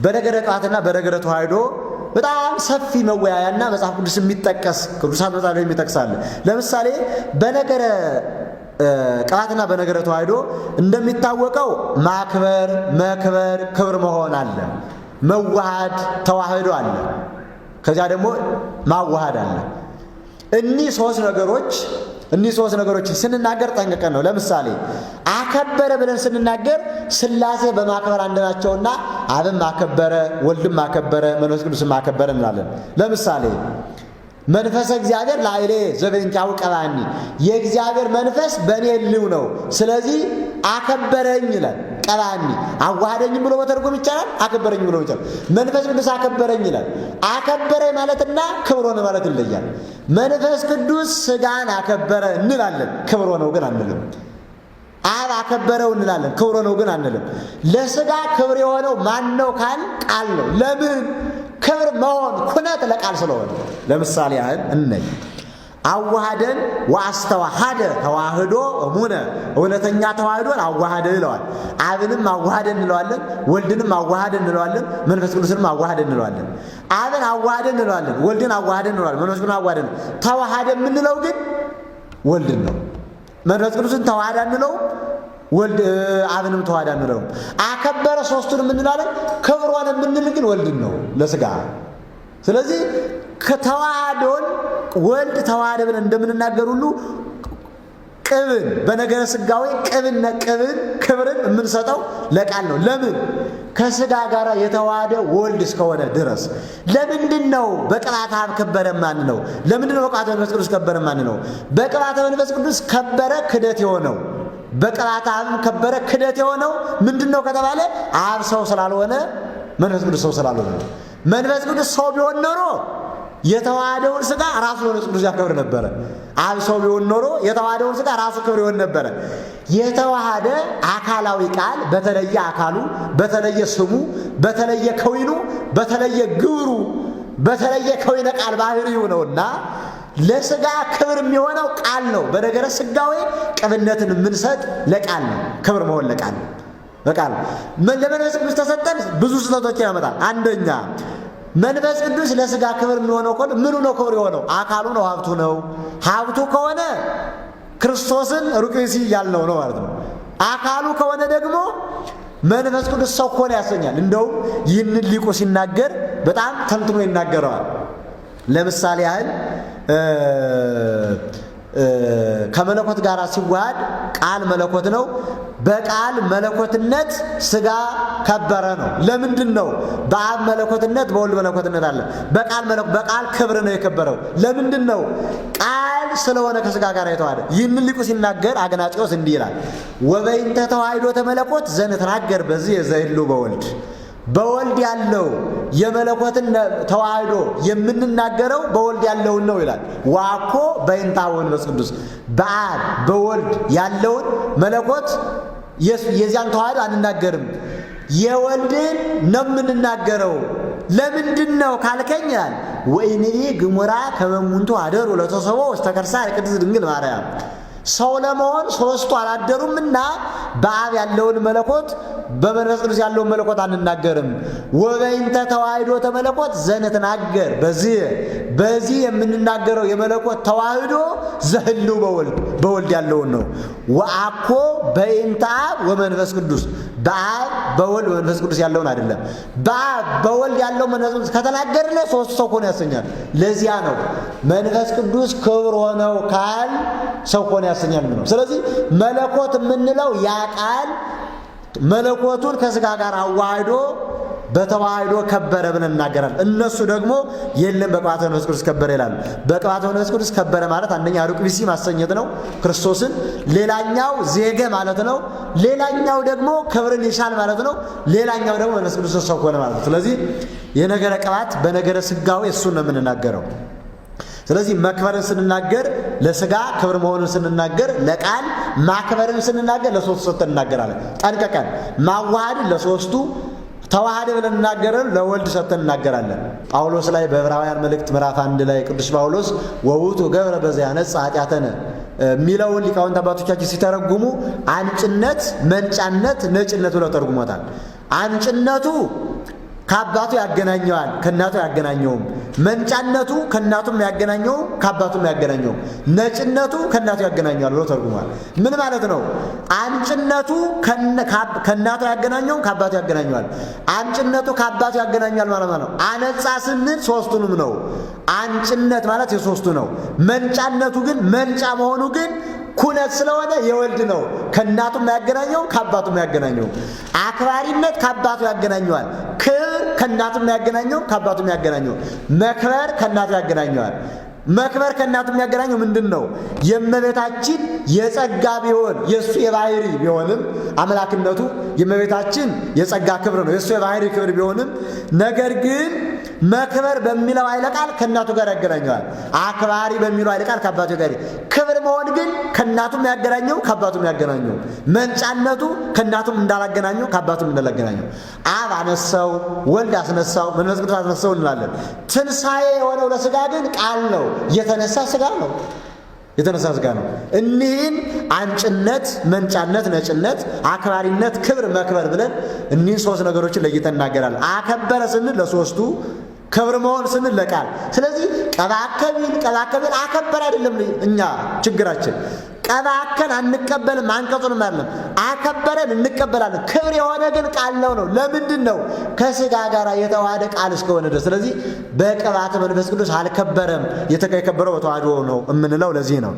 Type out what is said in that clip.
በነገረ ቅባትና በነገረ ተዋሕዶ በጣም ሰፊ መወያያና መጽሐፍ ቅዱስ የሚጠቀስ ቅዱሳት መጻሕፍት የሚጠቅሳል። ለምሳሌ በነገረ ቅባትና በነገረ ተዋሕዶ እንደሚታወቀው ማክበር፣ መክበር፣ ክብር መሆን አለ። መዋሃድ ተዋህዶ አለ። ከዚያ ደግሞ ማዋሃድ አለ። እኒህ ሶስት ነገሮች ስንናገር ጠንቅቀን ነው። ለምሳሌ አከበረ ብለን ስንናገር ሥላሴ በማክበር አንድ ናቸውና አብም አከበረ፣ ወልድም አከበረ፣ መንፈስ ቅዱስም አከበረ እንላለን። ለምሳሌ መንፈሰ እግዚአብሔር ላዕሌ ዘበእንቲአሁ ቀባኒ፣ የእግዚአብሔር መንፈስ በእኔ ሕልው ነው፣ ስለዚህ አከበረኝ ይላል። ቀባኒ አዋሃደኝም ብሎ መተርጎም ይቻላል፣ አከበረኝ ብሎ ይቻላል። መንፈስ ቅዱስ አከበረኝ ይላል። አከበረኝ ማለትና ክብር ሆነ ማለት ይለያል። መንፈስ ቅዱስ ሥጋን አከበረ እንላለን፣ ክብር ሆነው ግን አንልም። አብ አከበረው እንላለን፣ ክብር ሆነው ግን አንልም። ለሥጋ ክብር የሆነው ማን ነው ካል ቃል ነው። ለምን? ክብር መሆን ኩነት ለቃል ስለሆነ። ለምሳሌ ያህል እነኝ አዋሃደን ወአስተዋሃደ ተዋህዶ እሙነ፣ እውነተኛ ተዋህዶን አዋሃደ ይለዋል። አብንም አዋሃደ እንለዋለን፣ ወልድንም አዋሃደ እንለዋለን፣ መንፈስ ቅዱስንም አዋሃደ እንለዋለን። አብን አዋሃደ እንለዋለን፣ ወልድን አዋሃደ እንለዋለን፣ መንፈስ ቅዱስን አዋሃደ። ተዋሃደ የምንለው ግን ወልድን ነው። መንፈስ ቅዱስን ተዋሃደ እንለው፣ ወልድ አብንም ተዋሃደ እንለው። አከበረ ሦስቱንም እንላለን። ክብር ሆነ የምንል ግን ወልድን ነው ለሥጋ። ስለዚህ ከተዋህዶን ወልድ ተዋህደ ብለን እንደምንናገር ሁሉ ቅብን በነገረ ሥጋዌ ክብርን የምንሰጠው ለቃል ነው። ለምን? ከሥጋ ጋር የተዋሃደ ወልድ እስከሆነ ድረስ። ለምንድን ነው በቅባተ አብ ከበረ ማን ነው? ለምንድን ነው በቅባተ መንፈስ ቅዱስ ከበረ ማን ነው? በቅባተ መንፈስ ቅዱስ ከበረ ክደት የሆነው በቅባተ አብ ከበረ ክደት የሆነው ምንድን ነው ከተባለ አብ ሰው ስላልሆነ መንፈስ ቅዱስ ሰው ስላልሆነ ነው። መንፈስ ቅዱስ ሰው ቢሆን ኖሮ የተዋሃደውን ሥጋ ራሱ መንፈስ ቅዱስ ያከብር ነበረ። አብ ሰው ቢሆን ኖሮ የተዋሃደውን ሥጋ ራሱ ክብር ይሆን ነበረ። የተዋሃደ አካላዊ ቃል በተለየ አካሉ፣ በተለየ ስሙ፣ በተለየ ከዊኑ፣ በተለየ ግብሩ፣ በተለየ ከዊነ ቃል ባህሪው ነውና ለሥጋ ክብር የሚሆነው ቃል ነው። በነገረ ሥጋዌ ቅብነትን የምንሰጥ ለቃል ነው። ክብር መሆን ለቃል ነው። በቃል ለመንፈስ ቅዱስ ተሰጠን ብዙ ስህተቶችን ያመጣል። አንደኛ መንፈስ ቅዱስ ለሥጋ ክብር የሚሆነው ከሆነ ምኑ ነው ክብር የሆነው? አካሉ ነው፣ ሀብቱ ነው። ሀብቱ ከሆነ ክርስቶስን ሩቅ ብእሲ ያልነው ነው ማለት ነው። አካሉ ከሆነ ደግሞ መንፈስ ቅዱስ ሰው ከሆነ ያሰኛል። እንደውም ይህንን ሊቁ ሲናገር በጣም ተንትኖ ይናገረዋል። ለምሳሌ ያህል ከመለኮት ጋር ሲዋሃድ ቃል መለኮት ነው። በቃል መለኮትነት ሥጋ ከበረ ነው። ለምንድን ነው? በአብ መለኮትነት በወልድ መለኮትነት አለ። በቃል ክብር ነው የከበረው። ለምንድን ነው? ቃል ስለሆነ ከሥጋ ጋር የተዋሃደ። ይህንን ሊቁ ሲናገር አግናጢዎስ እንዲህ ይላል፣ ወበይንተ ተዋሕዶ ተመለኮት ዘንትናገር በዚህ የዘይሉ በወልድ በወልድ ያለው የመለኮትን ተዋህዶ የምንናገረው በወልድ ያለውን ነው ይላል። ዋኮ በይንታ ወመንፈስ ቅዱስ በአብ በወልድ ያለውን መለኮት የዚያን ተዋህዶ አንናገርም፣ የወልድን ነው የምንናገረው። ለምንድን ነው ካልከኝ ይላል ወኢንሪ ግሙራ ከመሙንቱ አደሩ ለተሰቦ ወስተከርሳ ቅድስት ድንግል ማርያም ሰው ለመሆን ሦስቱ አላደሩምና በአብ ያለውን መለኮት በመንፈስ ቅዱስ ያለውን መለኮት አንናገርም። ወበይንተ ተዋሕዶ ተመለኮት ዘንትናገር በዚህ የምንናገረው የመለኮት ተዋሕዶ ዘህሉ በወልድ ያለውን ነው። ወአኮ በይንተ አብ ወመንፈስ ቅዱስ በአብ በወልድ በመንፈስ ቅዱስ ያለውን አይደለም። በአብ በወልድ ያለው መንፈስ ቅዱስ ከተናገርለ ሦስቱ ሰው ሆነ ያሰኛል። ለዚያ ነው መንፈስ ቅዱስ ክብር ሆነው ካል ሰው ሆነ ያሰኛል ነው። ስለዚህ መለኮት የምንለው ያ ቃል መለኮቱን ከሥጋ ጋር አዋህዶ በተዋህዶ ከበረ ብለን እናገራለን። እነሱ ደግሞ የለም በቅባተ መንፈስ ቅዱስ ከበረ ይላሉ። በቅባተ መንፈስ ቅዱስ ከበረ ማለት አንደኛ ሩቅ ብእሲ ማሰኘት ነው ክርስቶስን፣ ሌላኛው ዜገ ማለት ነው፣ ሌላኛው ደግሞ ክብርን ይሻል ማለት ነው፣ ሌላኛው ደግሞ መንፈስ ቅዱስ ሰው ሆነ ማለት ነው። ስለዚህ የነገረ ቅባት በነገረ ሥጋዌ እሱን ነው የምንናገረው። ስለዚህ መክበርን ስንናገር ለሥጋ ክብር መሆኑን ስንናገር ለቃል ማክበርን ስንናገር ለሦስቱ ሰጥተን እናገራለን። ጠንቀቀን ማዋሃድን ለሦስቱ ተዋሃደ ብለን እናገራለን፣ ለወልድ ሰጥተን እናገራለን። ጳውሎስ ላይ በዕብራውያን መልእክት ምዕራፍ 1 ላይ ቅዱስ ጳውሎስ ወውቱ ገብረ በዘያነጽ ኃጢአተነ የሚለውን ሊቃውንት አባቶቻችን ሲተረጉሙ አንጭነት፣ መንጫነት፣ ነጭነት ብለው ተርጉሞታል። አንጭነቱ ከአባቱ ያገናኘዋል፣ ከእናቱ ያገናኘውም። መንጫነቱ ከእናቱም ያገናኘው ከአባቱም ያገናኘው፣ ነጭነቱ ከእናቱ ያገናኘዋል ብሎ ተርጉሟል። ምን ማለት ነው? አንጭነቱ ከእናቱ ያገናኘው ከአባቱ ያገናኘዋል። አንጭነቱ ከአባቱ ያገናኘዋል ማለት ነው። አነጻ ስንል ሶስቱንም ነው። አንጭነት ማለት የሶስቱ ነው። መንጫነቱ ግን መንጫ መሆኑ ግን ኩነት ስለሆነ የወልድ ነው። ከእናቱም ያገናኘው ከአባቱም ያገናኘው። አክባሪነት ከአባቱ ያገናኘዋል። ክብር ከእናቱም ያገናኘው ከአባቱም ያገናኘው። መክበር ከእናቱ ያገናኘዋል። መክበር ከእናቱ የሚያገናኘው ምንድን ነው? የእመቤታችን የጸጋ ቢሆን የእሱ የባህሪ ቢሆንም አምላክነቱ የእመቤታችን የጸጋ ክብር ነው፣ የእሱ የባህሪ ክብር ቢሆንም ነገር ግን መክበር በሚለው ኃይለ ቃል ከእናቱ ጋር ያገናኘዋል። አክባሪ በሚለው ኃይለ ቃል ከአባቱ ጋር። ክብር መሆን ግን ከእናቱም ያገናኘው ከአባቱም ያገናኘው። መንጫነቱ ከእናቱም እንዳላገናኘው ከአባቱም እንዳላገናኘው። አብ አነሳው፣ ወልድ አስነሳው፣ መንፈስ ቅዱስ አስነሳው እንላለን። ትንሣኤ የሆነው ለሥጋ ግን ቃል ነው። የተነሳ ሥጋ ነው። የተነሳ ሥጋ ነው። እኒህን አንጭነት፣ መንጫነት፣ ነጭነት፣ አክባሪነት፣ ክብር፣ መክበር ብለን እኒህን ሶስት ነገሮችን ለይተን እናገራለን። አከበረ ስንል ለሶስቱ፣ ክብር መሆን ስንል ለቃል። ስለዚህ ቀባከቢል አከበረ አይደለም እኛ ችግራችን። ቀባከን አንቀበልም፣ አንቀጹንም አይደለም። አከበረን እንቀበላለን። ክብር የሆነ ግን ቃል ነው። ለምንድን ነው? ከሥጋ ጋር የተዋሃደ ቃል እስከሆነ ድረስ። ስለዚህ በቅባተ መንፈስ ቅዱስ አልከበረም። የከበረው በተዋህዶ ነው የምንለው ለዚህ ነው።